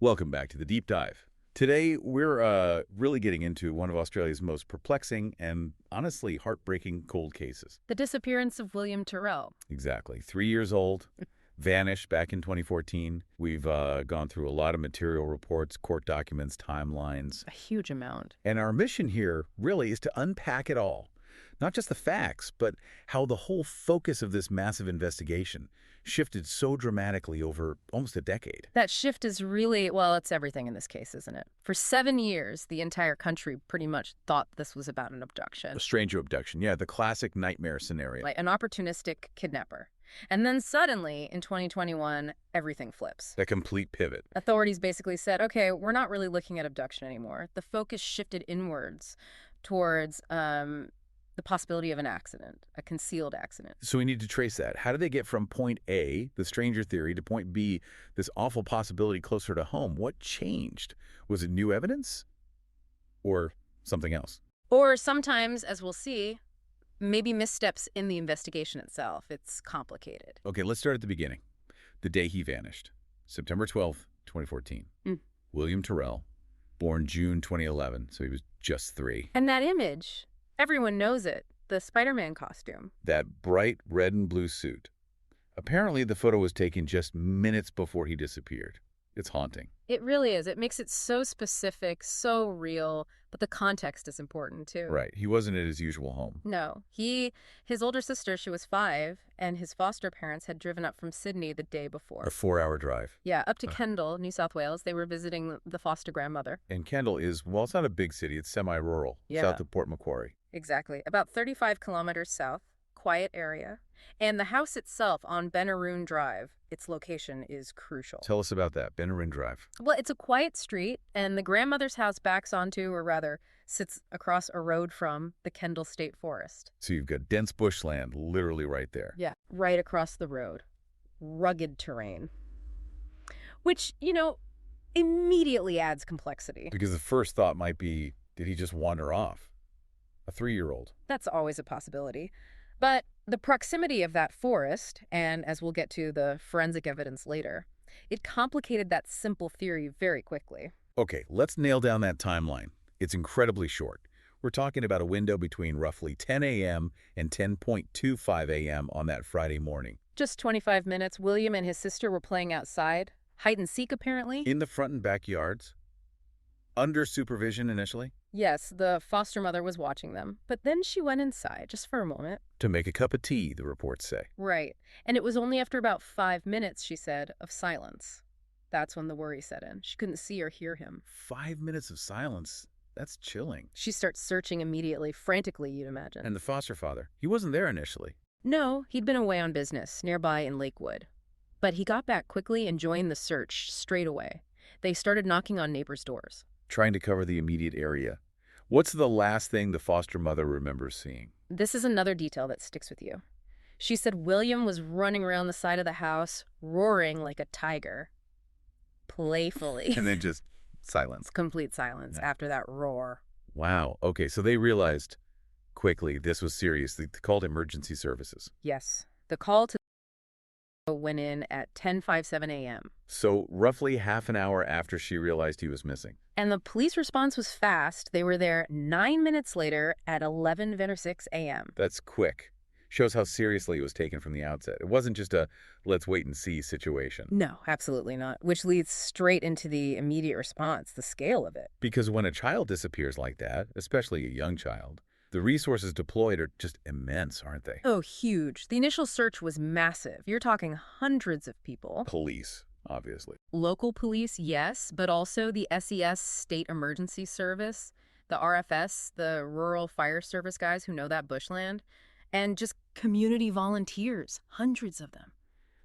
Welcome back to the Deep Dive. Today, we're really getting into one of Australia's most perplexing and honestly heartbreaking cold cases. The disappearance of William Tyrrell. Exactly. 3 years old, vanished back in 2014. We've gone through a lot of material reports, court documents, timelines. A huge amount. And our mission here really is to unpack it all. Not just the facts, but how the whole focus of this massive investigation shifted so dramatically over almost a decade. That shift is really, well, it's everything in this case, isn't it? For 7 years, the entire country pretty much thought this was about an abduction. A stranger abduction, yeah, the classic nightmare scenario. Like an opportunistic kidnapper. And then suddenly, in 2021, everything flips. A complete pivot. Authorities basically said, okay, we're not really looking at abduction anymore. The focus shifted inwards towards the possibility of an accident, a concealed accident. So we need to trace that. How did they get from point A, the stranger theory, to point B, this awful possibility closer to home? What changed? Was it new evidence or something else? Or sometimes, as we'll see, maybe missteps in the investigation itself. It's complicated. Okay, let's start at the beginning. The day he vanished, September 12th, 2014. William Tyrrell, born June 2011, so he was just 3. And that image, everyone knows it, the Spider-Man costume. That bright red and blue suit. Apparently, the photo was taken just minutes before he disappeared. It's haunting. It really is. It makes it so specific, so real, but the context is important too. Right. He wasn't at his usual home. No. His older sister, she was 5, and his foster parents had driven up from Sydney the day before. A 4-hour drive. Yeah, up to Kendall, New South Wales. They were visiting the foster grandmother. And Kendall is, well, it's not a big city. It's semi-rural, south of Port Macquarie. Exactly. About 35 kilometers south, quiet area. And the house itself on Benaroon Drive, its location is crucial. Tell us about that, Benaroon Drive. Well, it's a quiet street, and the grandmother's house backs onto, or rather, sits across a road from the Kendall State Forest. So you've got dense bushland literally right there. Yeah, right across the road. Rugged terrain. Which, immediately adds complexity. Because the first thought might be, did he just wander off? A 3-year-old. That's always a possibility. But the proximity of that forest, and as we'll get to the forensic evidence later, it complicated that simple theory very quickly. Okay, let's nail down that timeline. It's incredibly short. We're talking about a window between roughly 10 a.m. and 10:25 a.m. on that Friday morning. Just 25 minutes, William and his sister were playing outside, hide and seek apparently. In the front and backyards? Under supervision initially? Yes, the foster mother was watching them, but then she went inside, just for a moment. To make a cup of tea, the reports say. Right, and it was only after about 5 minutes, she said, of silence. That's when the worry set in. She couldn't see or hear him. 5 minutes of silence? That's chilling. She starts searching immediately, frantically, you'd imagine. And the foster father? He wasn't there initially. No, he'd been away on business, nearby in Lakewood. But he got back quickly and joined the search straight away. They started knocking on neighbors' doors. Trying to cover the immediate area. What's the last thing the foster mother remembers seeing? This is another detail that sticks with you. She said William was running around the side of the house, roaring like a tiger. Playfully. And then just silence. Complete silence after that roar. Wow. Okay, so they realized quickly this was serious. They called emergency services. Yes. The call to went in at 10:57 a.m. So roughly half an hour after she realized he was missing. And the police response was fast. They were there 9 minutes later at 11:06 a.m. That's quick. Shows how seriously it was taken from the outset. It wasn't just a let's wait and see situation. No, absolutely not. Which leads straight into the immediate response, the scale of it. Because when a child disappears like that, especially a young child, the resources deployed are just immense, aren't they? Oh, huge. The initial search was massive. You're talking hundreds of people. Police, obviously. Local police, yes, but also the SES, State Emergency Service, the RFS, the Rural Fire Service guys who know that bushland, and just community volunteers, hundreds of them,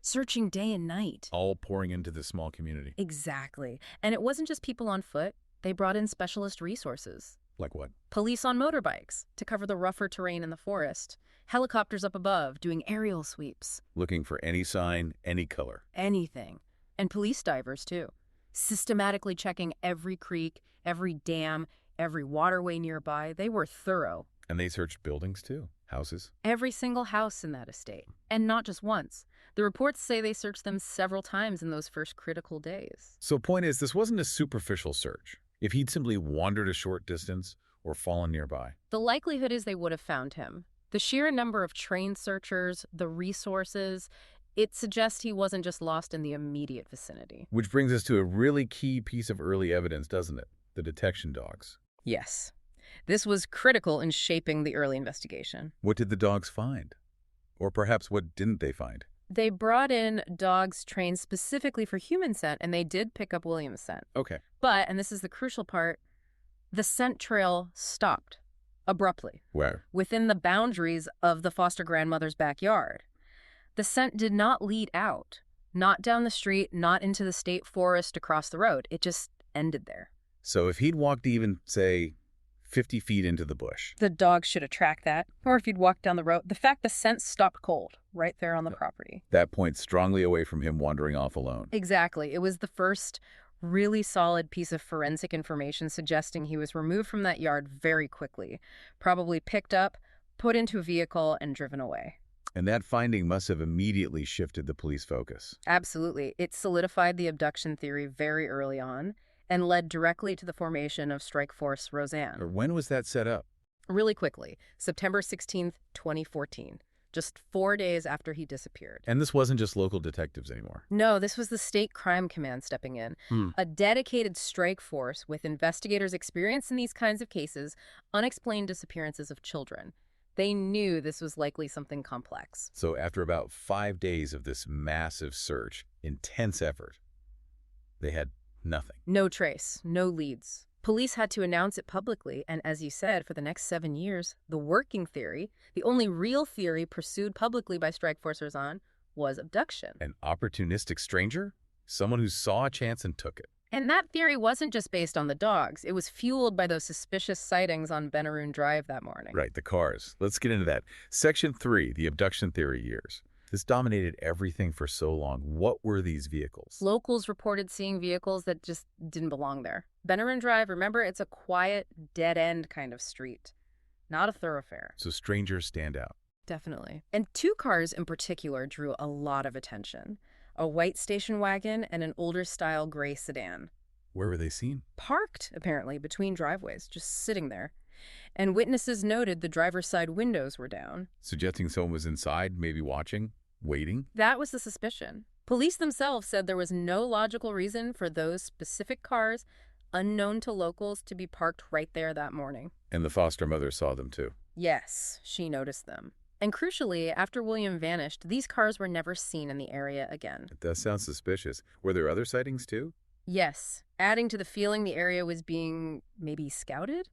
searching day and night. All pouring into this small community. Exactly. And it wasn't just people on foot. They brought in specialist resources. Like what? Police on motorbikes to cover the rougher terrain in the forest. Helicopters up above doing aerial sweeps. Looking for any sign, any color. Anything. And police divers, too. Systematically checking every creek, every dam, every waterway nearby. They were thorough. And they searched buildings too, houses. Every single house in that estate. And not just once. The reports say they searched them several times in those first critical days. So point is, this wasn't a superficial search. If he'd simply wandered a short distance or fallen nearby. The likelihood is they would have found him. The sheer number of trained searchers, the resources, it suggests he wasn't just lost in the immediate vicinity. Which brings us to a really key piece of early evidence, doesn't it? The detection dogs. Yes. This was critical in shaping the early investigation. What did the dogs find? Or perhaps what didn't they find? They brought in dogs trained specifically for human scent, and they did pick up William's scent. Okay. But, and this is the crucial part, the scent trail stopped abruptly. Where? Within the boundaries of the foster grandmother's backyard. The scent did not lead out. Not down the street, not into the state forest across the road. It just ended there. So if he'd walked even, say, 50 feet into the bush. The dog should have tracked that. Or if he'd walked down the road. The fact the scent stopped cold right there on the property. That points strongly away from him wandering off alone. Exactly. It was the first really solid piece of forensic information suggesting he was removed from that yard very quickly. Probably picked up, put into a vehicle, and driven away. And that finding must have immediately shifted the police focus. Absolutely. It solidified the abduction theory very early on and led directly to the formation of Strike Force Roseanne. When was that set up? Really quickly, September 16th, 2014, just 4 days after he disappeared. And this wasn't just local detectives anymore. No, this was the State Crime Command stepping in, a dedicated strike force with investigators experienced in these kinds of cases, unexplained disappearances of children. They knew this was likely something complex. So after about 5 days of this massive search, intense effort, they had nothing. No trace, no leads. Police had to announce it publicly, and as you said, for the next 7 years, the working theory, the only real theory pursued publicly by Strike Force Roseanne, was abduction. An opportunistic stranger? Someone who saw a chance and took it. And that theory wasn't just based on the dogs. It was fueled by those suspicious sightings on Benaroon Drive that morning. Right, the cars. Let's get into that. Section 3, the abduction theory years. This dominated everything for so long. What were these vehicles? Locals reported seeing vehicles that just didn't belong there. Benaroon Drive, remember, it's a quiet, dead-end kind of street, not a thoroughfare. So strangers stand out. Definitely. And 2 cars in particular drew a lot of attention. A white station wagon and an older-style gray sedan. Where were they seen? Parked, apparently, between driveways, just sitting there. And witnesses noted the driver's side windows were down. Suggesting someone was inside, maybe watching, waiting? That was the suspicion. Police themselves said there was no logical reason for those specific cars, unknown to locals, to be parked right there that morning. And the foster mother saw them too. Yes, she noticed them. And crucially, after William vanished, these cars were never seen in the area again. It does sound suspicious. Were there other sightings too? Yes, adding to the feeling the area was being maybe scouted.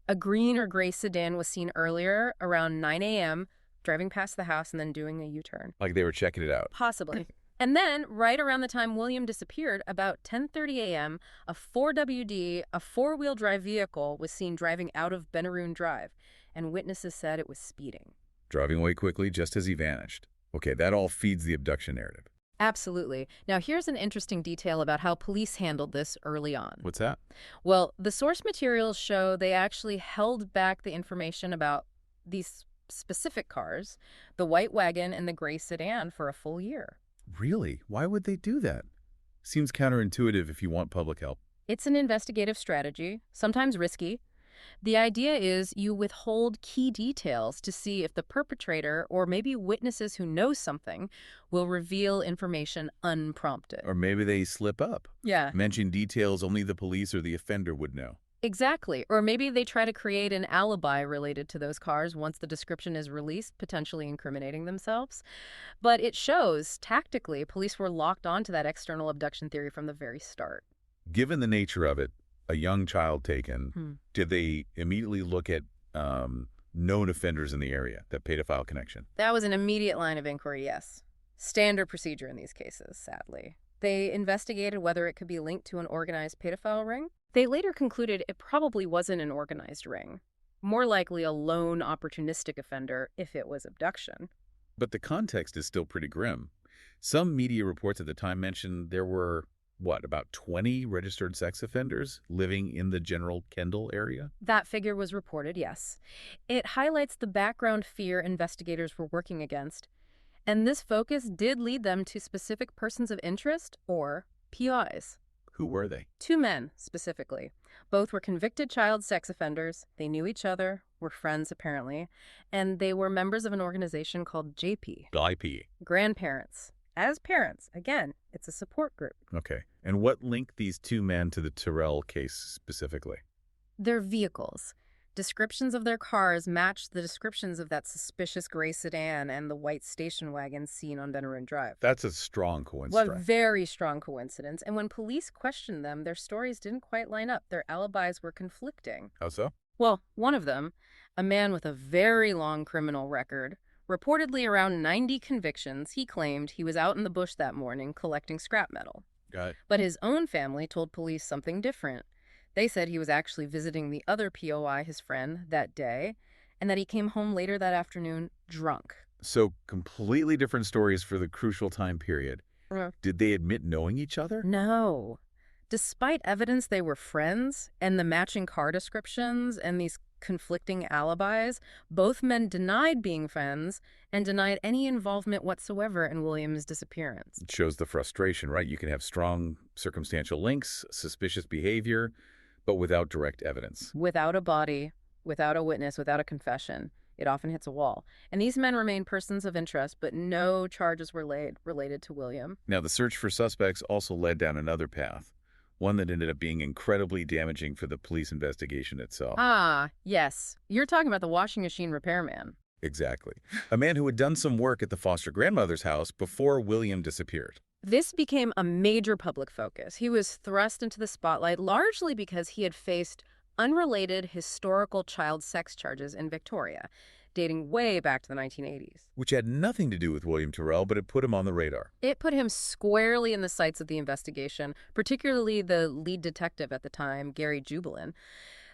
A green or gray sedan was seen earlier around 9 a.m., driving past the house and then doing a U-turn. Like they were checking it out. Possibly. And then, right around the time William disappeared, about 10:30 a.m., a 4WD, a four-wheel drive vehicle, was seen driving out of Benaroon Drive, and witnesses said it was speeding. Driving away quickly just as he vanished. Okay, that all feeds the abduction narrative. Absolutely. Now, here's an interesting detail about how police handled this early on. What's that? Well, the source materials show they actually held back the information about these specific cars, the white wagon and the gray sedan, for a full year. Really? Why would they do that? Seems counterintuitive if you want public help. It's an investigative strategy, sometimes risky. The idea is you withhold key details to see if the perpetrator, or maybe witnesses who know something, will reveal information unprompted. Or maybe they slip up. Yeah. Mention details only the police or the offender would know. Exactly. Or maybe they try to create an alibi related to those cars once the description is released, potentially incriminating themselves. But it shows, tactically, police were locked onto that external abduction theory from the very start. Given the nature of it, a young child taken, did they immediately look at known offenders in the area, that pedophile connection? That was an immediate line of inquiry, yes. Standard procedure in these cases, sadly. They investigated whether it could be linked to an organized pedophile ring. They later concluded it probably wasn't an organized ring. More likely a lone opportunistic offender if it was abduction. But the context is still pretty grim. Some media reports at the time mentioned there were what, about 20 registered sex offenders living in the general Kendall area? That figure was reported, yes. It highlights the background fear investigators were working against, and this focus did lead them to specific persons of interest, or PIs. Who were they? Two men, specifically. Both were convicted child sex offenders. They knew each other, were friends apparently, and they were members of an organization called JP. IP. Grandparents. As parents, again, it's a support group. Okay. And what linked these two men to the Tyrrell case specifically? Their vehicles. Descriptions of their cars matched the descriptions of that suspicious gray sedan and the white station wagon seen on Venerin Drive. That's a strong Well, coincidence. very strong coincidence. And when police questioned them, their stories didn't quite line up. Their alibis were conflicting. How so? Well, one of them, a man with a very long criminal record, reportedly around 90 convictions, he claimed he was out in the bush that morning collecting scrap metal. Got it. But his own family told police something different. They said he was actually visiting the other POI, his friend, that day, and that he came home later that afternoon drunk. So completely different stories for the crucial time period. Mm. Did they admit knowing each other? No. Despite evidence they were friends and the matching car descriptions and these conflicting alibis, both men denied being friends and denied any involvement whatsoever in William's disappearance. It shows the frustration, right? You can have strong circumstantial links, suspicious behavior, but without direct evidence. Without a body, without a witness, without a confession, it often hits a wall. And these men remain persons of interest, but no charges were laid related to William. Now, the search for suspects also led down another path, one that ended up being incredibly damaging for the police investigation itself. Ah, yes. You're talking about the washing machine repairman. Exactly. A man who had done some work at the foster grandmother's house before William disappeared. This became a major public focus. He was thrust into the spotlight largely because he had faced unrelated historical child sex charges in Victoria, dating way back to the 1980s. Which had nothing to do with William Tyrrell, but it put him on the radar. It put him squarely in the sights of the investigation, particularly the lead detective at the time, Gary Jubilin.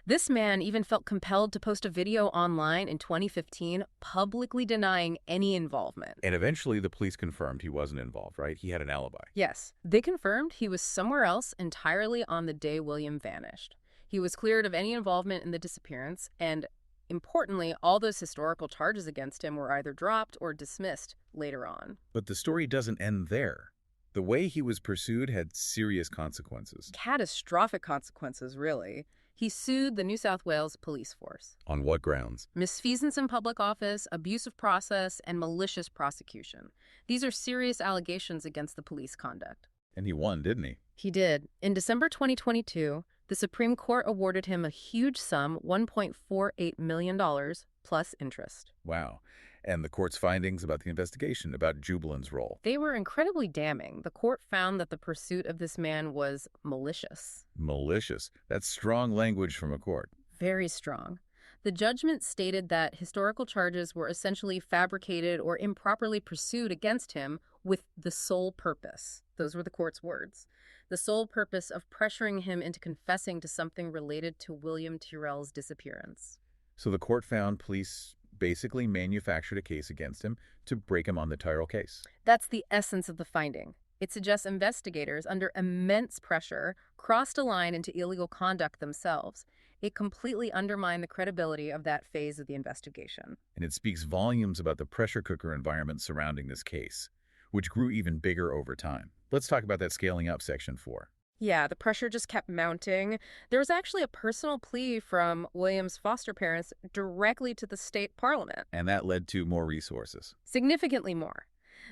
This man even felt compelled to post a video online in 2015 publicly denying any involvement. And eventually the police confirmed he wasn't involved, right? He had an alibi. Yes, they confirmed he was somewhere else entirely on the day William vanished. He was cleared of any involvement in the disappearance, and importantly, all those historical charges against him were either dropped or dismissed later on. But the story doesn't end there. The way he was pursued had serious consequences. Catastrophic consequences, really. He sued the New South Wales police force. On what grounds? Misfeasance in public office, abuse of process, and malicious prosecution. These are serious allegations against the police conduct. And he won, didn't he? He did. In December 2022, the Supreme Court awarded him a huge sum, $1.48 million, plus interest. Wow. And the court's findings about the investigation, about Jubilin's role. They were incredibly damning. The court found that the pursuit of this man was malicious. Malicious. That's strong language from a court. Very strong. The judgment stated that historical charges were essentially fabricated or improperly pursued against him with the sole purpose. Those were the court's words. The sole purpose of pressuring him into confessing to something related to William Tyrrell's disappearance. So the court found police basically manufactured a case against him to break him on the Tyrrell case. That's the essence of the finding. It suggests investigators, under immense pressure, crossed a line into illegal conduct themselves. It completely undermined the credibility of that phase of the investigation. And it speaks volumes about the pressure cooker environment surrounding this case, which grew even bigger over time. Let's talk about that scaling up section 4. Yeah, the pressure just kept mounting. There was actually a personal plea from William's foster parents directly to the state parliament. And that led to more resources. Significantly more.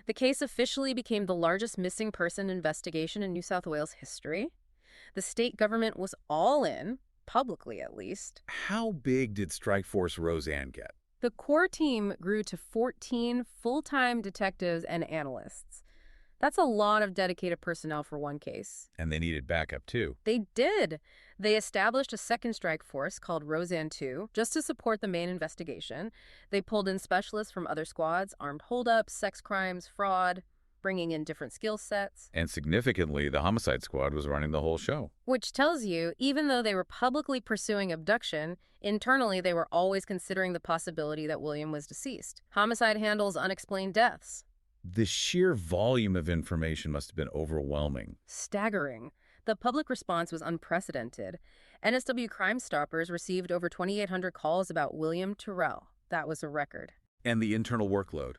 The case officially became the largest missing person investigation in New South Wales history. The state government was all in, publicly at least. How big did Strike Force Roseanne get? The core team grew to 14 full-time detectives and analysts. That's a lot of dedicated personnel for one case. And they needed backup, too. They did. They established a second strike force called Roseanne 2 just to support the main investigation. They pulled in specialists from other squads, armed holdups, sex crimes, fraud, bringing in different skill sets. And significantly, the homicide squad was running the whole show. Which tells you, even though they were publicly pursuing abduction, internally they were always considering the possibility that William was deceased. Homicide handles unexplained deaths. The sheer volume of information must have been overwhelming. Staggering. The public response was unprecedented. NSW Crime Stoppers received over 2,800 calls about William Tyrrell. That was a record. And the internal workload.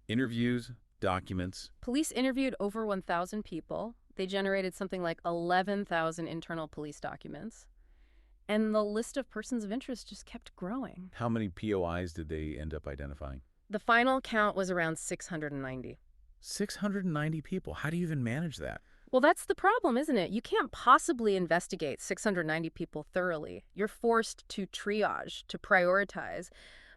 Interviews, documents. Police interviewed over 1,000 people. They generated something like 11,000 internal police documents. And the list of persons of interest just kept growing. How many POIs did they end up identifying? The final count was around 690. 690 people. How do you even manage that? Well, that's the problem, isn't it? You can't possibly investigate 690 people thoroughly. You're forced to triage, to prioritize.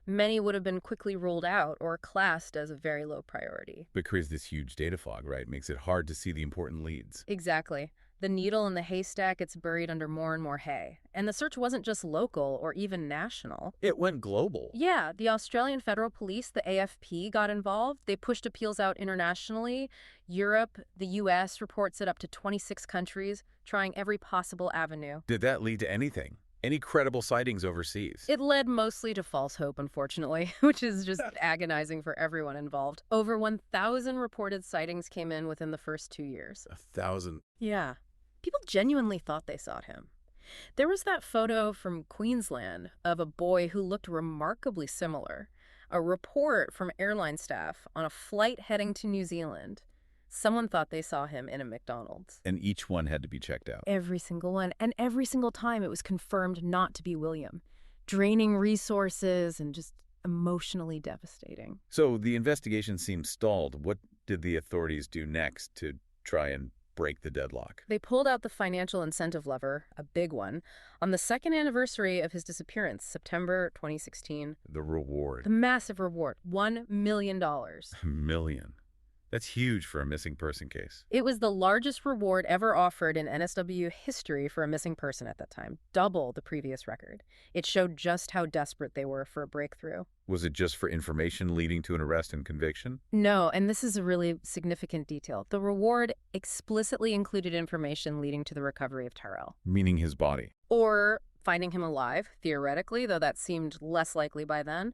Many would have been quickly ruled out or classed as a very low priority. But creates this huge data fog, right? Makes it hard to see the important leads. Exactly. The needle in the haystack gets buried under more and more hay. And the search wasn't just local or even national. It went global. Yeah, the Australian Federal Police, the AFP, got involved. They pushed appeals out internationally. Europe, the US reports it up to 26 countries, trying every possible avenue. Did that lead to anything? Any credible sightings overseas? It led mostly to false hope, unfortunately, which is just agonizing for everyone involved. Over 1,000 reported sightings came in within the first 2 years. 1,000. Yeah. People genuinely thought they saw him. There was that photo from Queensland of a boy who looked remarkably similar. A report from airline staff on a flight heading to New Zealand. Someone thought they saw him in a McDonald's. And each one had to be checked out. Every single one. And every single time it was confirmed not to be William. Draining resources and just emotionally devastating. So the investigation seemed stalled. What did the authorities do next to try and break the deadlock? They pulled out the financial incentive lever, a big one, on the second anniversary of his disappearance, September 2016. The reward. The massive reward, $1 million. $1 million. That's huge for a missing person case. It was the largest reward ever offered in NSW history for a missing person at that time, double the previous record. It showed just how desperate they were for a breakthrough. Was it just for information leading to an arrest and conviction? No, and this is a really significant detail. The reward explicitly included information leading to the recovery of Tyrrell. Meaning his body. Or finding him alive, theoretically, though that seemed less likely by then.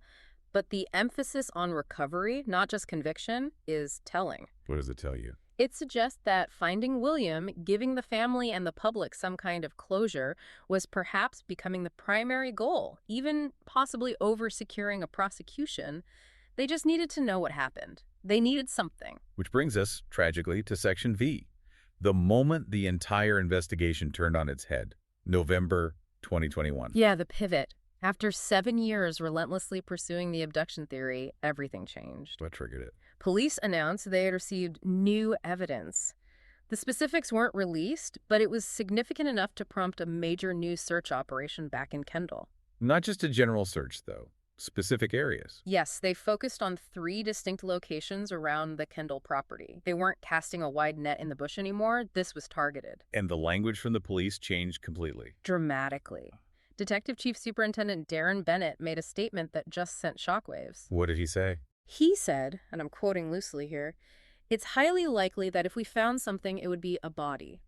But the emphasis on recovery, not just conviction, is telling. What does it tell you? It suggests that finding William, giving the family and the public some kind of closure, was perhaps becoming the primary goal, even possibly over securing a prosecution. They just needed to know what happened. They needed something. Which brings us, tragically, to Section V. The moment the entire investigation turned on its head. November 2021. Yeah, the pivot. After 7 years relentlessly pursuing the abduction theory, everything changed. What triggered it? Police announced they had received new evidence. The specifics weren't released, but it was significant enough to prompt a major new search operation back in Kendall. Not just a general search, though. Specific areas. Yes, they focused on 3 distinct locations around the Kendall property. They weren't casting a wide net in the bush anymore. This was targeted. And the language from the police changed completely. Dramatically. Detective Chief Superintendent Darren Bennett made a statement that just sent shockwaves. What did he say? He said, and I'm quoting loosely here, "It's highly likely that if we found something, it would be a body.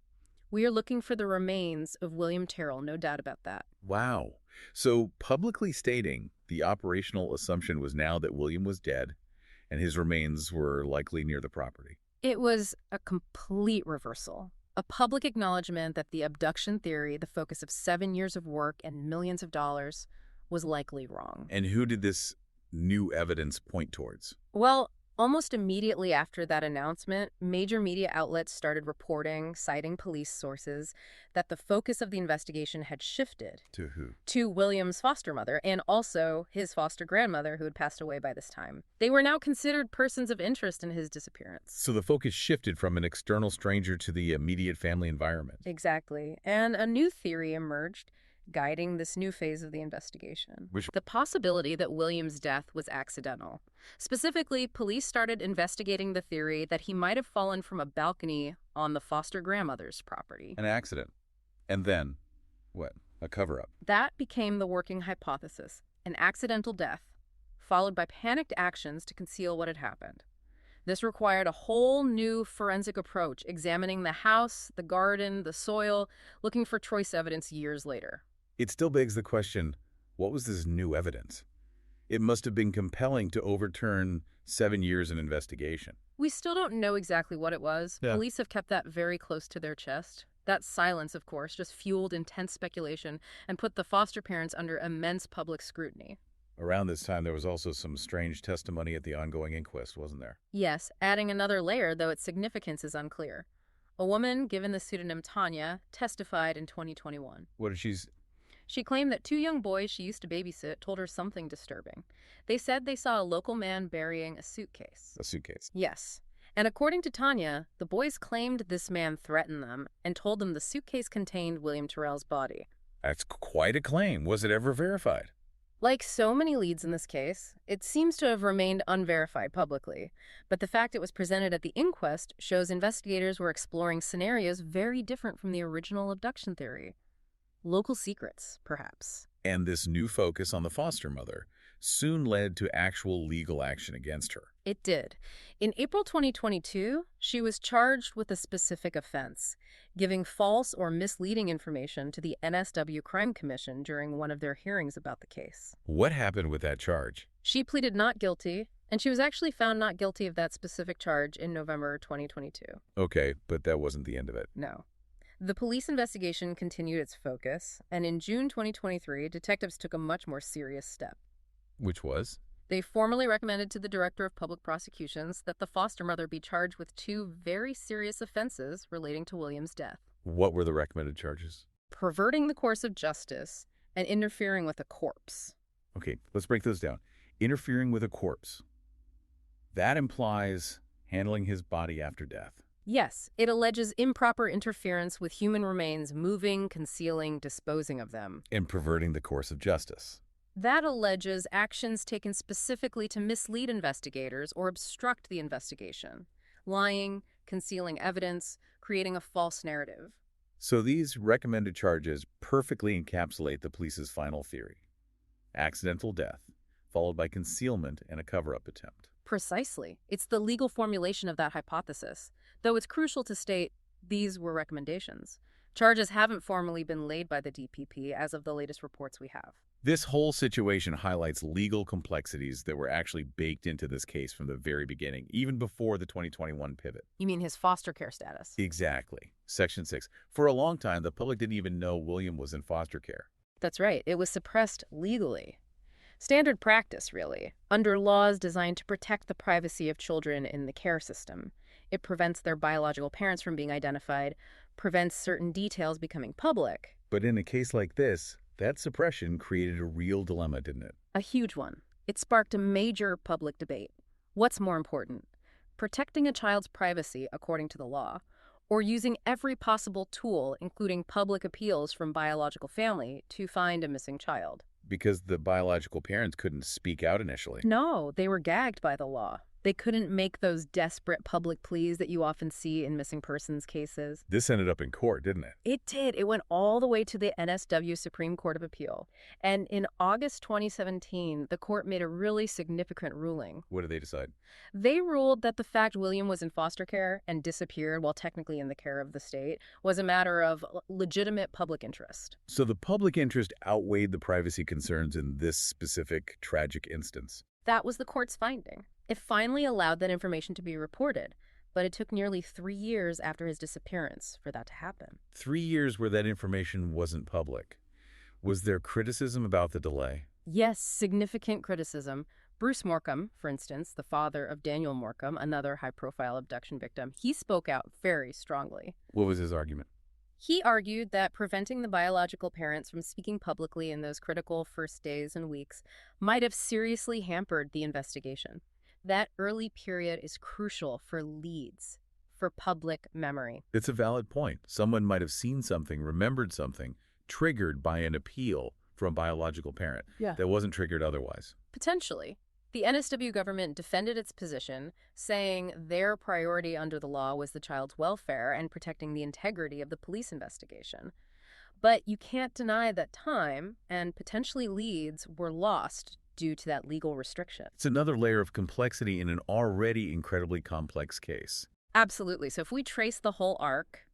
We are looking for the remains of William Tyrrell, no doubt about that." Wow. So publicly stating the operational assumption was now that William was dead and his remains were likely near the property. It was a complete reversal. A public acknowledgement that the abduction theory, the focus of 7 years of work and millions of dollars, was likely wrong. And who did this new evidence point towards? Well, almost immediately after that announcement, major media outlets started reporting, citing police sources, that the focus of the investigation had shifted. To who? To William's foster mother and also his foster grandmother, who had passed away by this time. They were now considered persons of interest in his disappearance. So the focus shifted from an external stranger to the immediate family environment. Exactly. And a new theory emerged, guiding this new phase of the investigation. The possibility that William's death was accidental. Specifically, police started investigating the theory that he might have fallen from a balcony on the foster grandmother's property. An accident. And then, what? A cover-up. That became the working hypothesis, an accidental death, followed by panicked actions to conceal what had happened. This required a whole new forensic approach, examining the house, the garden, the soil, looking for trace evidence years later. It still begs the question, what was this new evidence? It must have been compelling to overturn 7 years in investigation. We still don't know exactly what it was. Yeah. Police have kept that very close to their chest. That silence, of course, just fueled intense speculation and put the foster parents under immense public scrutiny. Around this time, there was also some strange testimony at the ongoing inquest, wasn't there? Yes, adding another layer, though its significance is unclear. A woman, given the pseudonym Tanya, testified in 2021. What did she... She claimed that two young boys she used to babysit told her something disturbing. They said they saw a local man burying a suitcase. A suitcase. Yes. And according to Tanya, the boys claimed this man threatened them and told them the suitcase contained William Tyrrell's body. That's quite a claim. Was it ever verified? Like so many leads in this case, it seems to have remained unverified publicly. But the fact it was presented at the inquest shows investigators were exploring scenarios very different from the original abduction theory. Local secrets, perhaps. And this new focus on the foster mother soon led to actual legal action against her. It did. In April 2022, she was charged with a specific offense, giving false or misleading information to the NSW Crime Commission during one of their hearings about the case. What happened with that charge? She pleaded not guilty, and she was actually found not guilty of that specific charge in November 2022. Okay, but that wasn't the end of it. No. The police investigation continued its focus, and in June 2023, detectives took a much more serious step. Which was? They formally recommended to the Director of Public Prosecutions that the foster mother be charged with two very serious offenses relating to William's death. What were the recommended charges? Perverting the course of justice and interfering with a corpse. Okay, let's break those down. Interfering with a corpse. That implies handling his body after death. Yes, it alleges improper interference with human remains, moving, concealing, disposing of them. And perverting the course of justice. That alleges actions taken specifically to mislead investigators or obstruct the investigation. Lying, concealing evidence, creating a false narrative. So these recommended charges perfectly encapsulate the police's final theory. Accidental death, followed by concealment and a cover-up attempt. Precisely. It's the legal formulation of that hypothesis. Though it's crucial to state these were recommendations. Charges haven't formally been laid by the DPP as of the latest reports we have. This whole situation highlights legal complexities that were actually baked into this case from the very beginning, even before the 2021 pivot. You mean his foster care status? Exactly. Section 6. For a long time, the public didn't even know William was in foster care. That's right. It was suppressed legally. Standard practice, really, under laws designed to protect the privacy of children in the care system. It prevents their biological parents from being identified, prevents certain details becoming public. But in a case like this, that suppression created a real dilemma, didn't it? A huge one. It sparked a major public debate. What's more important? Protecting a child's privacy according to the law, or using every possible tool, including public appeals from biological family, to find a missing child? Because the biological parents couldn't speak out initially. No, they were gagged by the law. They couldn't make those desperate public pleas that you often see in missing persons cases. This ended up in court, didn't it? It did. It went all the way to the NSW Supreme Court of Appeal. And in August 2017, the court made a really significant ruling. What did they decide? They ruled that the fact William was in foster care and disappeared while technically in the care of the state was a matter of legitimate public interest. So the public interest outweighed the privacy concerns in this specific tragic instance. That was the court's finding. It finally allowed that information to be reported, but it took nearly 3 years after his disappearance for that to happen. 3 years where that information wasn't public. Was there criticism about the delay? Yes, significant criticism. Bruce Morcom, for instance, the father of Daniel Morcom, another high-profile abduction victim, he spoke out very strongly. What was his argument? He argued that preventing the biological parents from speaking publicly in those critical first days and weeks might have seriously hampered the investigation. That early period is crucial for leads, for public memory. It's a valid point. Someone might have seen something, remembered something, triggered by an appeal from a biological parent that wasn't triggered otherwise. Potentially. The NSW government defended its position, saying their priority under the law was the child's welfare and protecting the integrity of the police investigation. But you can't deny that time and potentially leads were lost due to that legal restriction. It's another layer of complexity in an already incredibly complex case. Absolutely. So if we trace the whole arc,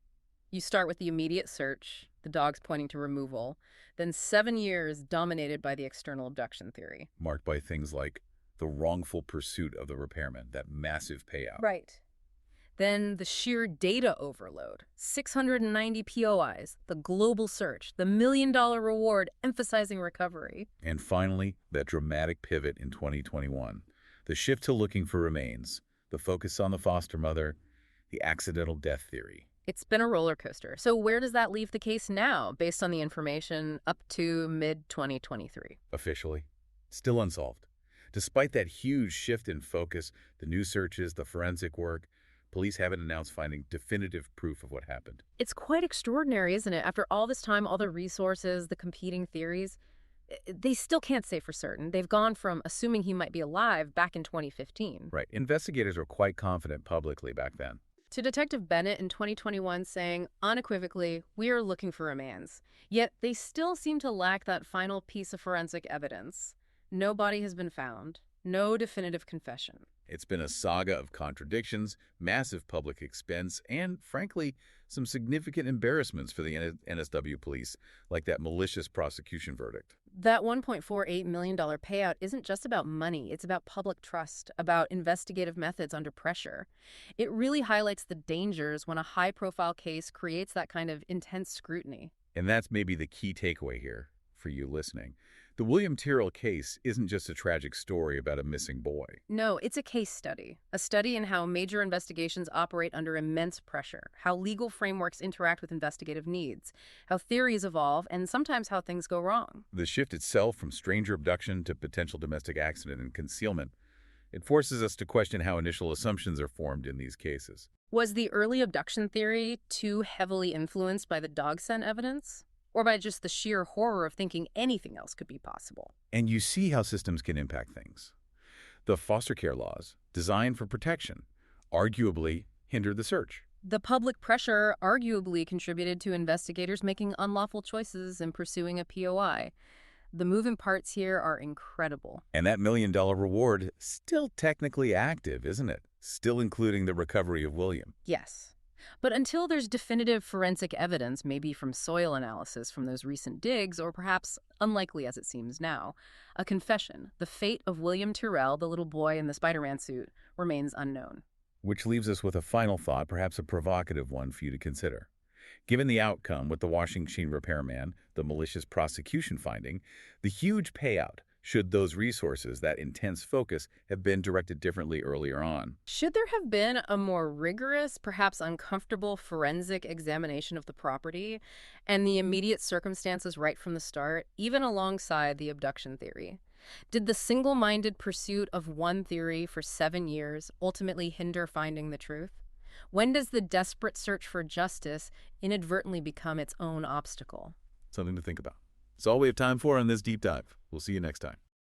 you start with the immediate search, the dogs pointing to removal. Then 7 years dominated by the external abduction theory. Marked by things like the wrongful pursuit of the repairman, that massive payout. Right. Then the sheer data overload, 690 POIs, the global search, the $1 million reward emphasizing recovery. And finally, that dramatic pivot in 2021. The shift to looking for remains, the focus on the foster mother, the accidental death theory. It's been a roller coaster. So where does that leave the case now, based on the information up to mid-2023? Officially, still unsolved. Despite that huge shift in focus, the new searches, the forensic work, police haven't announced finding definitive proof of what happened. It's quite extraordinary, isn't it? After all this time, all the resources, the competing theories, they still can't say for certain. They've gone from assuming he might be alive back in 2015. Right. Investigators were quite confident publicly back then. To Detective Bennett in 2021 saying, unequivocally, we are looking for remains. Yet they still seem to lack that final piece of forensic evidence. No body has been found. No definitive confession. It's been a saga of contradictions, massive public expense, and, frankly, some significant embarrassments for the NSW police, like that malicious prosecution verdict. That $1.48 million payout isn't just about money. It's about public trust, about investigative methods under pressure. It really highlights the dangers when a high-profile case creates that kind of intense scrutiny. And that's maybe the key takeaway here for you listening. The William Tyrrell case isn't just a tragic story about a missing boy. No, it's a case study. A study in how major investigations operate under immense pressure, how legal frameworks interact with investigative needs, how theories evolve, and sometimes how things go wrong. The shift itself from stranger abduction to potential domestic accident and concealment, it forces us to question how initial assumptions are formed in these cases. Was the early abduction theory too heavily influenced by the dog scent evidence? Or by just the sheer horror of thinking anything else could be possible? And you see how systems can impact things. The foster care laws, designed for protection, arguably hindered the search. The public pressure arguably contributed to investigators making unlawful choices in pursuing a POI. The moving parts here are incredible. And that $1 million reward, still technically active, isn't it? Still including the recovery of William. Yes. But until there's definitive forensic evidence, maybe from soil analysis from those recent digs, or perhaps, unlikely as it seems now, a confession, the fate of William Tyrrell, the little boy in the Spider-Man suit, remains unknown. Which leaves us with a final thought, perhaps a provocative one for you to consider. Given the outcome with the washing machine repairman, the malicious prosecution finding, the huge payout, should those resources, that intense focus, have been directed differently earlier on? Should there have been a more rigorous, perhaps uncomfortable forensic examination of the property and the immediate circumstances right from the start, even alongside the abduction theory? Did the single-minded pursuit of one theory for 7 years ultimately hinder finding the truth? When does the desperate search for justice inadvertently become its own obstacle? Something to think about. It's all we have time for on this deep dive. We'll see you next time.